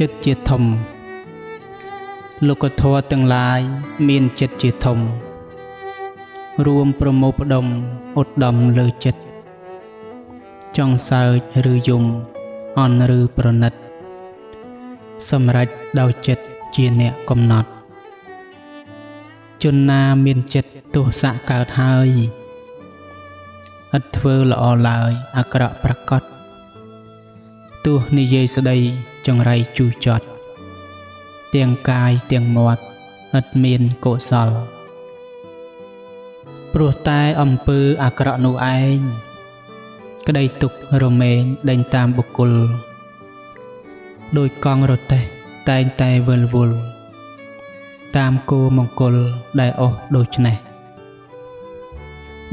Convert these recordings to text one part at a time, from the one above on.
ចិត្តជាធំលោកធម៌ទាំងឡាយមានចិត្តជាធំរួមប្រមោផ្ដុំឧត្តមលើចិត្តចង់សើចឬយំអន់ឬប្រណិតសម្រេចដោយចិត្តជាអ្នកកំណត់ជនណាមានចិត្តទោសៈកើតហើយឥតធ្វើល្អឡើយអាក្រក់ប្រកបទោះនិយាយស្ដីចង្រៃជូរចត់ទាំងកាយទាំងមាត់ឥតមានកុសលព្រោះតែអំពើអាក្រក់នោះឯងក្តីទុក្ខរមែងដេញតាមបុគ្គលដោយកង់រទេះតែងតែវិលវល់តាមគោមង្គលដែលអស់ដូច្នេះ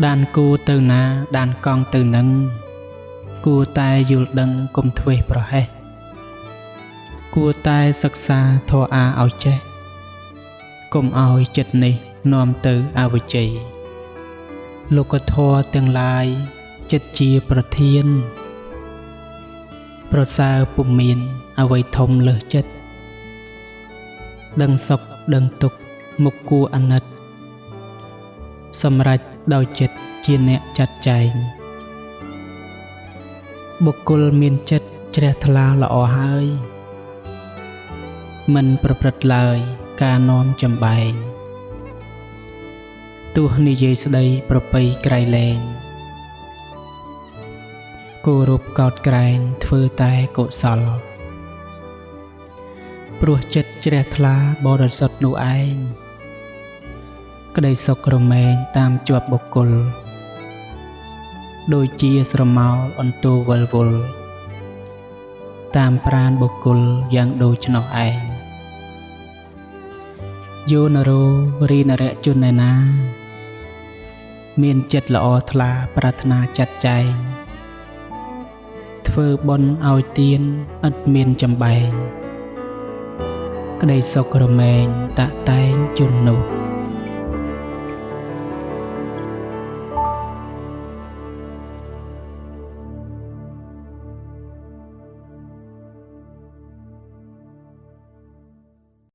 ដានគូទៅណាដានកង់ទៅនឹងគួរតែយល់ដឹងកុំធ្វេសប្រហែសគួរតែសិក្សាធម៌អាឲ្យចេះកុំឲ្យចិត្តនេះនាំទៅអវិជ័យលោកធម៌ទាំងឡាយចិត្តជាប្រធានប្រសើរពុំមានអ្វីធំលើសចិត្តដឹងសុខដឹងទុក្ខមុខគួរអាណិតសម្រេចដោយចិត្តជាអ្នកចាត់ចែងបុគ្គលមានចិត្តជ្រះថ្លាល្អហើយមិនប្រព្រឹត្តឡើយការនាំចំបែងទោះនិយាយស្ដីប្រពៃក្រៃលែងគោរពកោតក្រែងធ្វើតែកុសលព្រោះចិត្តជ្រះថ្លាបរិសុទ្ធនោះឯងក្តីសុខរមែងតាមជាប់បុគ្គលដូចជាស្រមោលអន្ទោវល់វល់តាមប្រាណបុគ្គលយ៉ាងដូចនោះឯងយោនរោរីនរៈជនឯណាមានចិត្តល្អថ្លាប្រាថ្នាចាត់ចែងធ្វើបុណ្យឲ្យទានឥតមានចំបែងក្តីសុខរមែងតាក់តែងជន់នោះ